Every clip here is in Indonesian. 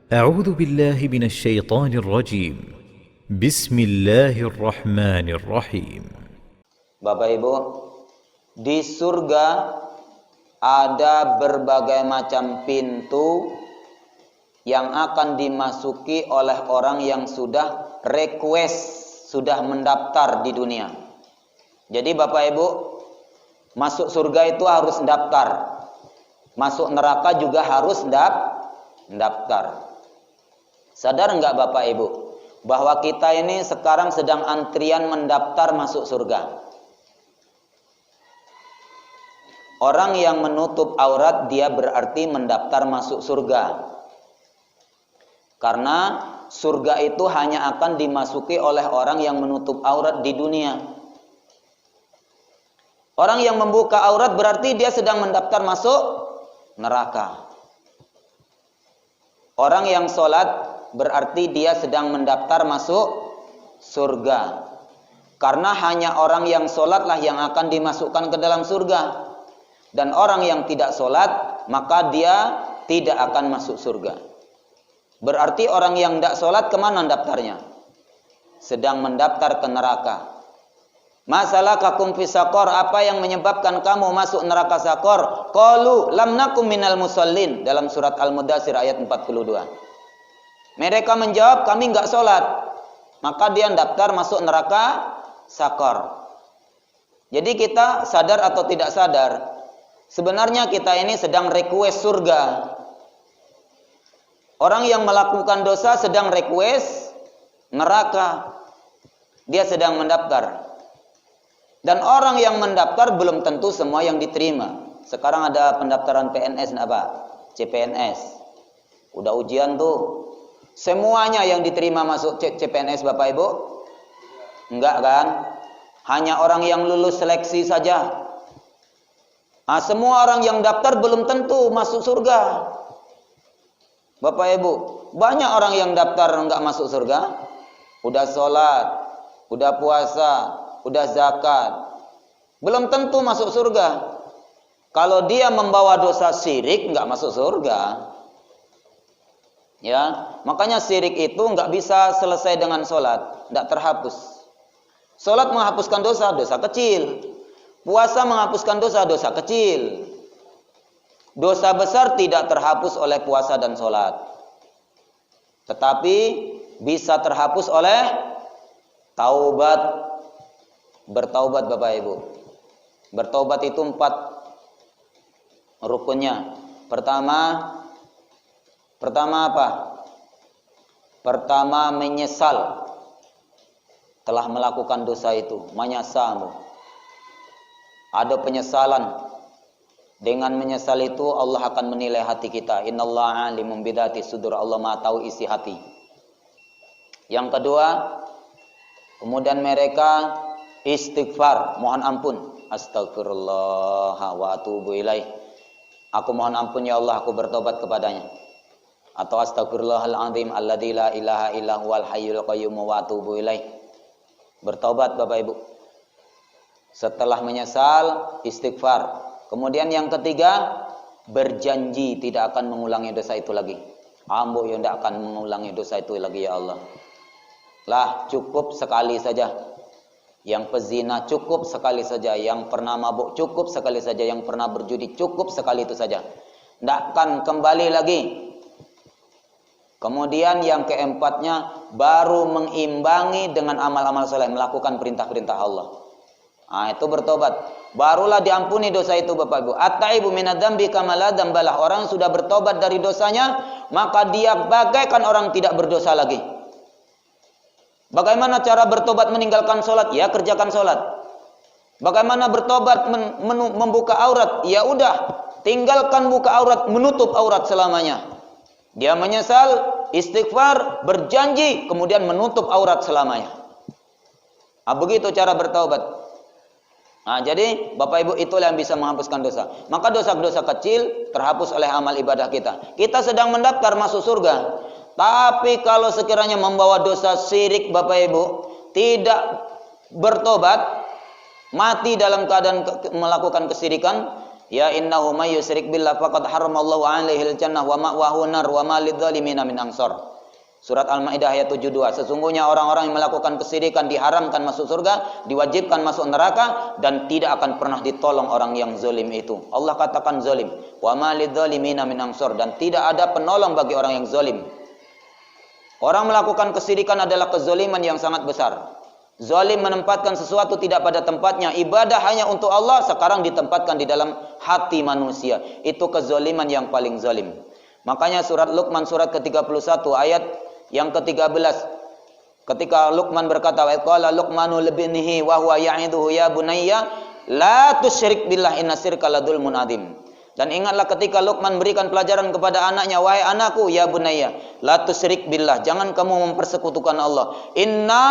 أعوذ بالله من الشيطان الرجيم. بسم الله الرحمن الرحيم. Bapak Ibu, di surga ada berbagai macam pintu yang akan dimasuki oleh orang yang sudah request, sudah mendaftar di dunia. Jadi Bapak Ibu, masuk surga itu harus daftar. Masuk neraka juga harus daftar. Sadar enggak Bapak Ibu bahwa kita ini sekarang sedang antrian mendaftar masuk surga. Orang yang menutup aurat dia berarti mendaftar masuk surga. Karena surga itu hanya akan dimasuki oleh orang yang menutup aurat di dunia. Orang yang membuka aurat berarti dia sedang mendaftar masuk neraka. Orang yang sholat berarti dia sedang mendaftar masuk surga. Karena hanya orang yang sholatlah yang akan dimasukkan ke dalam surga. Dan orang yang tidak sholat, maka dia tidak akan masuk surga. Berarti orang yang tidak sholat kemana daftarnya? Sedang mendaftar ke neraka. Masalah kakum fi saqar, apa yang menyebabkan kamu masuk neraka saqar? Qalu lam nakum minal musallin, dalam surat Al-Mudaththir ayat 42. Mereka menjawab, kami enggak sholat. Maka dia daftar masuk neraka saqar. Jadi kita sadar atau tidak sadar, sebenarnya kita ini sedang request surga. Orang yang melakukan dosa sedang request neraka. Dia sedang mendaftar. Dan orang yang mendaftar belum tentu semua yang diterima. Sekarang ada pendaftaran PNS apa? CPNS. Udah ujian tuh. Semuanya yang diterima masuk CPNS Bapak Ibu? Enggak kan? Hanya orang yang lulus seleksi saja. Nah, semua orang yang daftar belum tentu masuk surga. Bapak Ibu, banyak orang yang daftar enggak masuk surga. Udah sholat, udah puasa, udah zakat, belum tentu masuk surga. Kalau dia membawa dosa syirik enggak masuk surga. Ya, makanya syirik itu enggak bisa selesai dengan sholat, enggak terhapus. Sholat menghapuskan dosa, dosa kecil. Puasa menghapuskan dosa, dosa kecil. Dosa besar tidak terhapus oleh puasa dan sholat. Tetapi bisa terhapus oleh taubat. Bertaubat Bapak Ibu. Bertaubat itu 4 rukunnya. Pertama apa? Pertama menyesal telah melakukan dosa itu. Menyesalmu. Ada penyesalan. Dengan menyesal itu Allah akan menilai hati kita. Innallaha alimun bidati sudur. Allah Maha tahu isi hati. Yang kedua, kemudian mereka istighfar, mohon ampun. Astagfirullah wa atubu ilaih. Aku mohon ampun ya Allah, aku bertobat kepadanya. Atau astagfirullahaladzim alladzi la ilaha illa huwal hayyul qayyum wa atubu ilaih. Bertobat Bapak Ibu. Setelah menyesal, istighfar. Kemudian yang ketiga, berjanji tidak akan mengulangi dosa itu lagi. Ambo yang tidak akan mengulangi dosa itu lagi ya Allah. Lah, cukup sekali saja. Yang pezina cukup sekali saja. Yang pernah mabuk cukup sekali saja. Yang pernah berjudi cukup sekali itu saja. Tidak akan kembali lagi. Kemudian yang keempatnya, baru mengimbangi dengan amal-amal soleh, melakukan perintah-perintah Allah. Nah, itu bertobat. Barulah diampuni dosa itu Bapak Ibu. At-taibu minadz-dzambi kama la dzambalah. Orang sudah bertobat dari dosanya, maka dia bagaikan orang tidak berdosa lagi. Bagaimana cara bertobat meninggalkan sholat? Ya, kerjakan sholat. Bagaimana bertobat membuka aurat? Ya udah, tinggalkan buka aurat, menutup aurat selamanya. Dia menyesal, istighfar, berjanji, kemudian menutup aurat selamanya. Nah, begitu cara bertaubat. Nah, jadi Bapak Ibu itulah yang bisa menghapuskan dosa. Maka dosa-dosa kecil terhapus oleh amal ibadah kita. Kita sedang mendaftar masuk surga. Tapi kalau sekiranya membawa dosa syirik Bapak Ibu, tidak bertobat, mati dalam keadaan melakukan kesyirikan, Ya innahu may yusyrik billah faqad haramallahu 'alaihil jannah wa ma'wahu nar wa ma lidzalimina min ansar. Surat Al-Maidah ayat 72. Sesungguhnya orang-orang yang melakukan kesyirikan diharamkan masuk surga, diwajibkan masuk neraka, dan tidak akan pernah ditolong orang yang zalim itu. Allah katakan zalim. Wa ma lidzalimina min ansar, dan tidak ada penolong bagi orang yang zalim. Orang melakukan kesyirikan adalah kezaliman yang sangat besar. Zalim menempatkan sesuatu tidak pada tempatnya. Ibadah hanya untuk Allah, sekarang ditempatkan di dalam hati manusia. Itu kezaliman yang paling zalim. Makanya surat Luqman surat ke-31 ayat yang ke-13. Ketika Luqman berkata, wa qala Luqmanu libnihi wa huwa ya'iduhu ya bunayya la tusyrik billah inna syirka la dzulmun adzim. Dan ingatlah ketika Luqman memberikan pelajaran kepada anaknya, wahai anakku ya bunayya la tusyrik billah, jangan kamu mempersekutukan Allah. Inna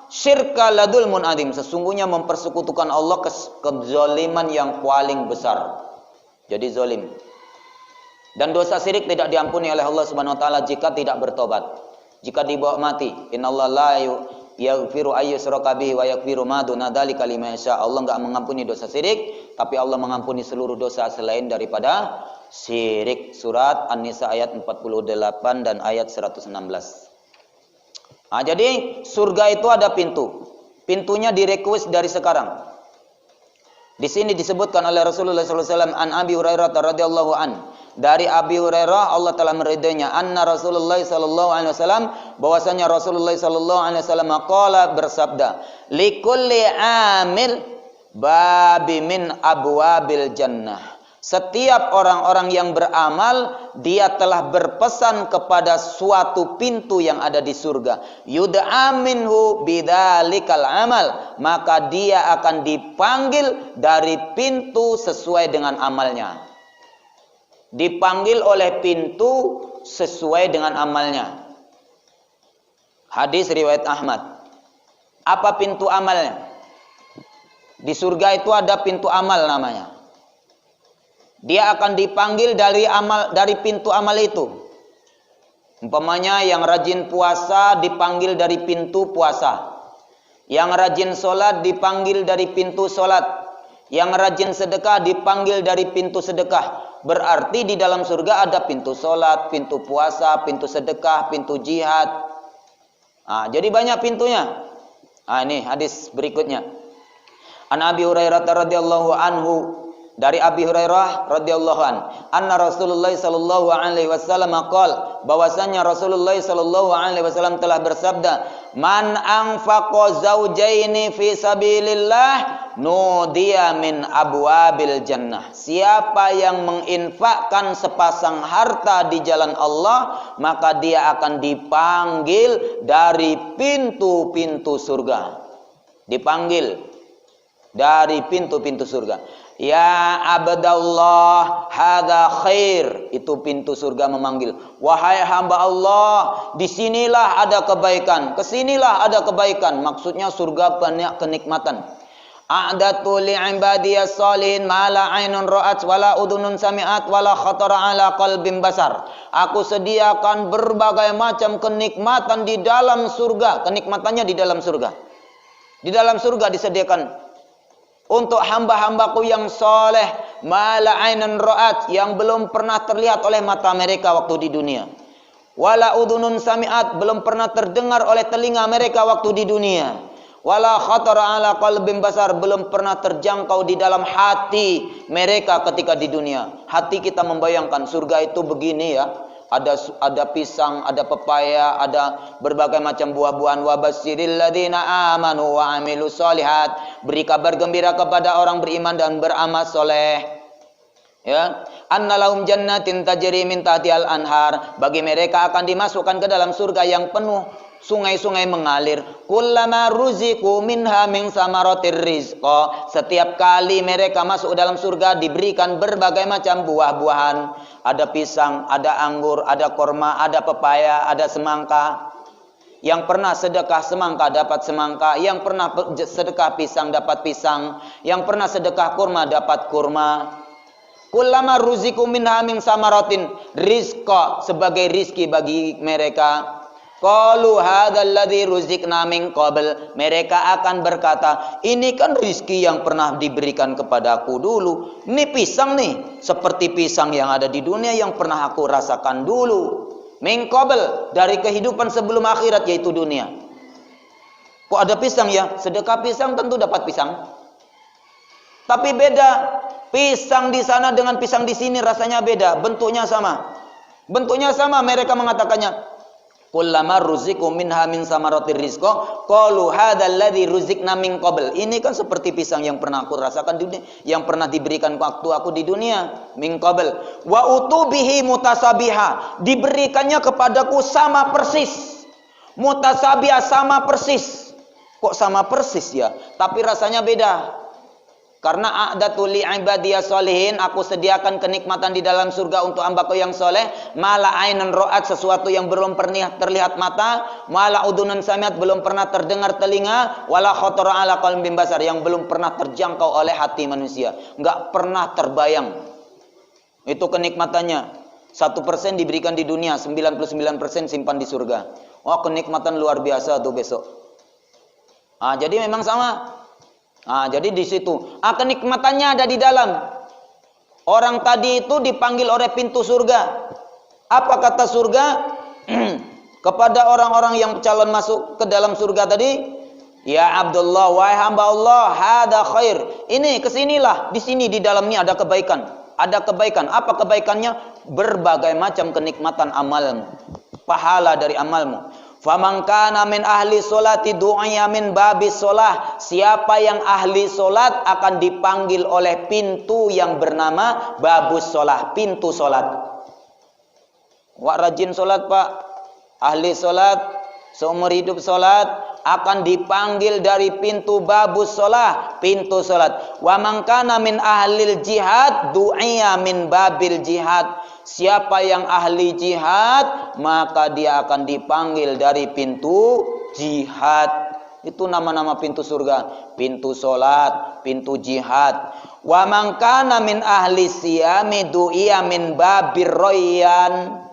syirka ladul munadim, sesungguhnya mempersekutukan Allah kezaliman yang paling besar. Jadi zalim. Dan dosa syirik tidak diampuni oleh Allah Subhanahu wa taala jika tidak bertobat. Jika dibawa mati, innallaha la yaghfiru ayyushraka bihi wa yaghfiru ma duna dzalika liman yasha. Allah enggak mengampuni dosa syirik, tapi Allah mengampuni seluruh dosa selain daripada syirik. Surat An-Nisa ayat 48 dan ayat 116. Nah, jadi surga itu ada pintu. Pintunya direkwis dari sekarang. Di sini disebutkan oleh Rasulullah SAW an Abi Hurairah radhiyallahu an. Dari Abi Hurairah Allah telah meridainya anna Rasulullah SAW bahwasanya Rasulullah SAW qala bersabda, likulli amil babi min abwabil jannah. Setiap orang-orang yang beramal, dia telah berpesan kepada suatu pintu yang ada di surga. Yud'a minhu bidzalikal amal, maka dia akan dipanggil dari pintu sesuai dengan amalnya. Dipanggil oleh pintu sesuai dengan amalnya. Hadis riwayat Ahmad. Apa pintu amalnya? Di surga itu ada pintu amal namanya. Dia akan dipanggil dari pintu amal itu. Umpamanya yang rajin puasa dipanggil dari pintu puasa. Yang rajin sholat dipanggil dari pintu sholat. Yang rajin sedekah dipanggil dari pintu sedekah. Berarti di dalam surga ada pintu sholat, pintu puasa, pintu sedekah, pintu jihad. Nah, jadi banyak pintunya. Nah, ini hadis berikutnya. An Abi Hurairah radhiyallahu anhu, dari Abi Hurairah radhiyallahu an, anna Rasulullah sallallahu alaihi wasallam qaal, bahwasanya Rasulullah sallallahu alaihi wasallam telah bersabda, man anfaqa zaujaini fi sabilillah nudiya min abwabil jannah. Siapa yang menginfakkan sepasang harta di jalan Allah, maka dia akan dipanggil dari pintu-pintu surga. Dipanggil dari pintu-pintu surga. Ya abdallah hadza khair, itu pintu surga memanggil, wahai hamba Allah, disinilah ada kebaikan, kesinilah ada kebaikan. Maksudnya surga banyak kenikmatan. A'datu li'ibadiyas salihin ma la 'ainun ra'at wala udhunun sami'at wala khatara 'ala qalbin basar. Aku sediakan berbagai macam kenikmatan di dalam surga. Kenikmatannya di dalam surga. Di dalam surga disediakan untuk hamba-hambaku yang soleh, mala ainun ra'at, yang belum pernah terlihat oleh mata mereka waktu di dunia. Wala udhunun sami'at, belum pernah terdengar oleh telinga mereka waktu di dunia. Wala khatara ala qalbin basar, belum pernah terjangkau di dalam hati mereka ketika di dunia. Hati kita membayangkan surga itu begini ya. Ada pisang, ada pepaya, ada berbagai macam buah-buahan. Wa basyiril ladzina amanu wa 'amilus sholihat, beri kabar gembira kepada orang beriman dan beramal soleh. Ya, annalahum jannatin tajri min tahtihal anhar, bagi mereka akan dimasukkan ke dalam surga yang penuh sungai-sungai mengalir. Kullama ruziqu minha min samaratir rizqa, setiap kali mereka masuk dalam surga diberikan berbagai macam buah-buahan. Ada pisang, ada anggur, ada korma, ada pepaya, ada semangka. Yang pernah sedekah semangka dapat semangka, yang pernah sedekah pisang dapat pisang, yang pernah sedekah kurma dapat kurma. Kullama ruziqu minha min samaratin rizqa, sebagai rizki bagi mereka. Qalu hadzal ladzi ruziqna min qabl. Mereka akan berkata, ini kan rizki yang pernah diberikan kepadaku dulu. Ini pisang nih, seperti pisang yang ada di dunia yang pernah aku rasakan dulu. Min qabl, dari kehidupan sebelum akhirat yaitu dunia. Kok ada pisang ya? Sedekah pisang tentu dapat pisang. Tapi beda. Pisang di sana dengan pisang di sini rasanya beda, bentuknya sama. Bentuknya sama, mereka mengatakannya. Kullama ruziqu minha min samaratir rizqa qalu hadzal ladzi ruziqna min qabl. Ini kan seperti pisang yang pernah aku rasakan di dunia, yang pernah diberikan waktu aku di dunia, min qabl. Wa utubihi mutasabiha, diberikannya kepadaku sama persis. Mutasabiha, sama persis. Kok sama persis ya? Tapi rasanya beda. Karena a'datu li ibadiyas sholihin, aku sediakan kenikmatan di dalam surga untuk hambaku yang soleh. Mala ainan ro'at, sesuatu yang belum pernah terlihat mata. Mala udunan samiat, belum pernah terdengar telinga. Wala khotara ala qalbin basar, yang belum pernah terjangkau oleh hati manusia. Enggak pernah terbayang. Itu kenikmatannya. 1% diberikan di dunia, 99% simpan di surga. Wah, kenikmatan luar biasa tuh besok. Jadi memang sama. Jadi di situ kenikmatannya ada di dalam. Orang tadi itu dipanggil oleh pintu surga. Apa kata surga? Kepada orang-orang yang calon masuk ke dalam surga tadi, ya Abdullah, wahai hamba Allah, hada khair. Ini kesinilah, di sini di dalamnya ada kebaikan. Ada kebaikan. Apa kebaikannya? Berbagai macam kenikmatan amalmu, pahala dari amalmu. Faman kana min ahli sholati du'a min babis sholah. Siapa yang ahli solat akan dipanggil oleh pintu yang bernama babus sholah, pintu solat. Wak rajin solat pak, ahli solat, seumur hidup solat, akan dipanggil dari pintu babus sholah, pintu solat. Wa man kana min ahlil jihad du'a min babil jihad. Siapa yang ahli jihad, maka dia akan dipanggil dari pintu jihad. Itu nama-nama pintu surga. Pintu solat, pintu jihad. Wa man kana min ahli siyami du'iya min babir royan.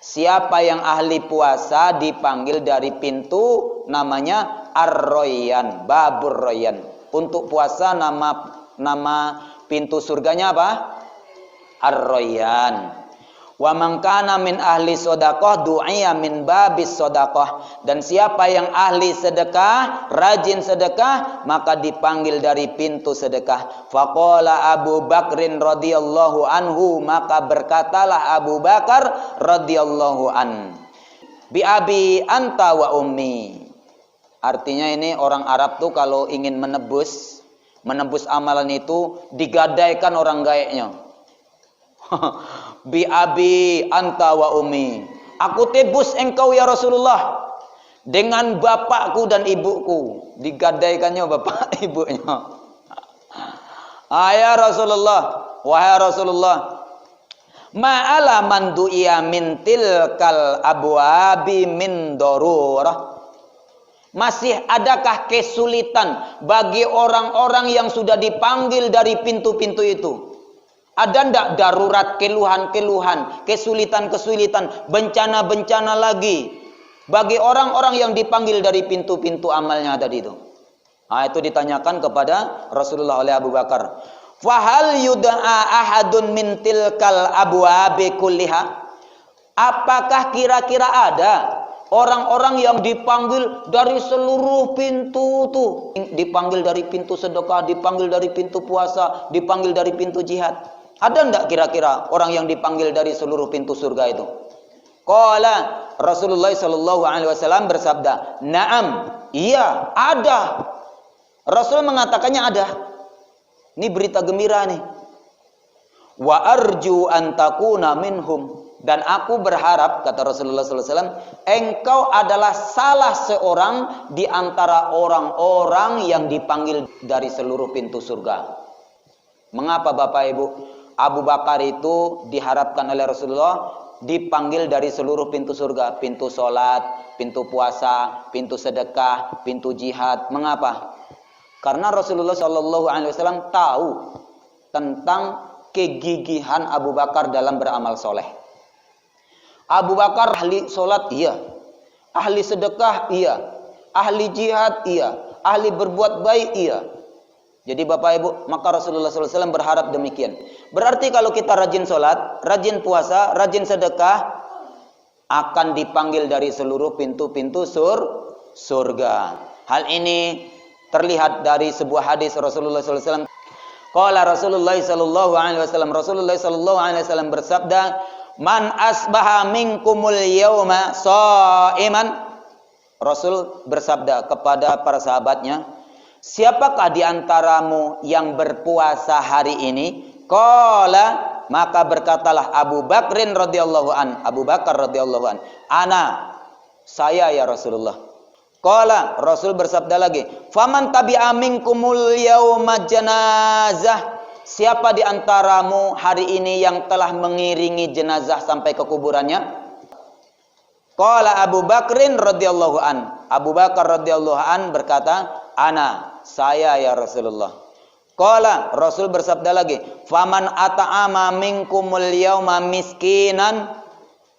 Siapa yang ahli puasa dipanggil dari pintu namanya ar-royan, babur royan. Untuk puasa nama pintu surganya apa? Ar-royan. Wa man kana min ahli sedekah du'iya min babis sedekah. Dan siapa yang ahli sedekah, rajin sedekah, maka dipanggil dari pintu sedekah. Faqala Abu Bakrin radhiyallahu anhu, maka berkatalah Abu Bakar radhiyallahu an, bi abi anta wa ummi. Artinya ini orang Arab tuh kalau ingin menebus amalan itu digadaikan orang gaeknya. Bi abi anta wa ummi, aku tebus engkau ya Rasulullah dengan bapakku dan ibuku. Digadaikannya bapak ibunya. Ya Rasulullah, wahai Rasulullah, ma'ala man du'iya min tilkal abwabi min darurah. Masih adakah kesulitan bagi orang-orang yang sudah dipanggil dari pintu-pintu itu? Ada ndak darurat, keluhan-keluhan, kesulitan-kesulitan, bencana-bencana lagi bagi orang-orang yang dipanggil dari pintu-pintu amalnya tadi itu? Itu ditanyakan kepada Rasulullah oleh Abu Bakar. Fahal yud'a ahadun min tilkal abwabi kulliha? Apakah kira-kira ada orang-orang yang dipanggil dari seluruh pintu tuh? Dipanggil dari pintu sedekah, dipanggil dari pintu puasa, dipanggil dari pintu jihad. Ada enggak kira-kira orang yang dipanggil dari seluruh pintu surga itu? Qala, Rasulullah sallallahu alaihi wasallam bersabda, "Na'am." Iya, ada. Rasul mengatakannya ada. Ini berita gembira nih. Wa arju an takuna minhum. Dan aku berharap, kata Rasulullah sallallahu alaihi wasallam, engkau adalah salah seorang di antara orang-orang yang dipanggil dari seluruh pintu surga. Mengapa Bapak Ibu? Abu Bakar itu diharapkan oleh Rasulullah dipanggil dari seluruh pintu surga. Pintu sholat, pintu puasa, pintu sedekah, pintu jihad. Mengapa? Karena Rasulullah SAW tahu tentang kegigihan Abu Bakar dalam beramal soleh. Abu Bakar ahli sholat, iya. Ahli sedekah, iya. Ahli jihad, iya. Ahli berbuat baik, iya. Jadi Bapak Ibu, maka Rasulullah SAW berharap demikian. Berarti kalau kita rajin sholat, rajin puasa, rajin sedekah, akan dipanggil dari seluruh pintu-pintu surga. Hal ini terlihat dari sebuah hadis Rasulullah SAW. Qala Rasulullah SAW, Rasulullah SAW bersabda, "Man asbaha minkumul yawma sha'iman." Rasul bersabda kepada para sahabatnya, siapakah di antaramu yang berpuasa hari ini? Qala, maka berkatalah Abu Bakrin radhiyallahu an, Abu Bakar radhiyallahu an, ana, saya ya Rasulullah. Qala, Rasul bersabda lagi, faman tabi'a minkumul yauma janazah. Siapa di antaramu hari ini yang telah mengiringi jenazah sampai ke kuburannya? Qala Abu Bakrin radhiyallahu an. Abu Bakar radhiyallahu an berkata, ana, saya ya Rasulullah. Qala, Rasul bersabda lagi, faman ata'ama minkumul yauma miskinan.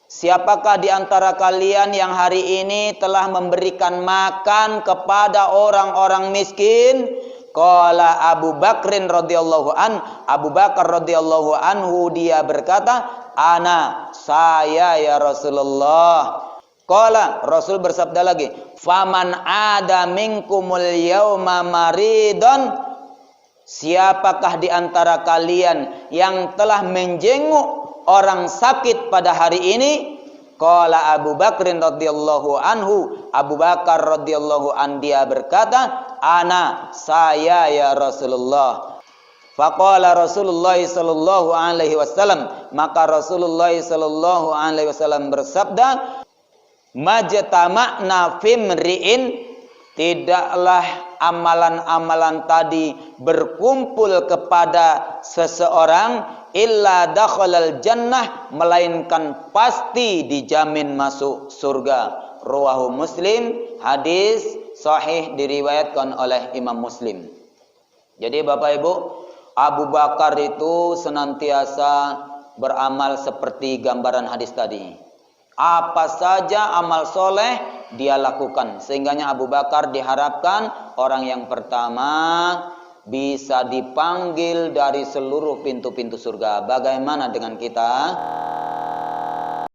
Siapakah di antara kalian yang hari ini telah memberikan makan kepada orang-orang miskin? Qala Abu Bakrin radhiyallahu an. Abu Bakar radhiyallahu anhu dia berkata, ana, saya ya Rasulullah. Qala, Rasul bersabda lagi, faman ada minkumul yauma maridon. Siapakah di antara kalian yang telah menjenguk orang sakit pada hari ini? Qala Abu Bakrin radhiyallahu anhu. Abu Bakar radhiyallahu an dia berkata, ana, saya ya Rasulullah. Faqala Rasulullah sallallahu alaihi wasallam, maka Rasulullah sallallahu alaihi wasallam bersabda, majtama'na fimri'in, tidaklah amalan-amalan tadi berkumpul kepada seseorang illa dakhalal jannah, melainkan pasti dijamin masuk surga. Rawahu Muslim, hadis sahih diriwayatkan oleh Imam Muslim. Jadi Bapak Ibu, Abu Bakar itu senantiasa beramal seperti gambaran hadis tadi. Apa saja amal soleh dia lakukan. Sehingganya Abu Bakar diharapkan orang yang pertama bisa dipanggil dari seluruh pintu-pintu surga. Bagaimana dengan kita?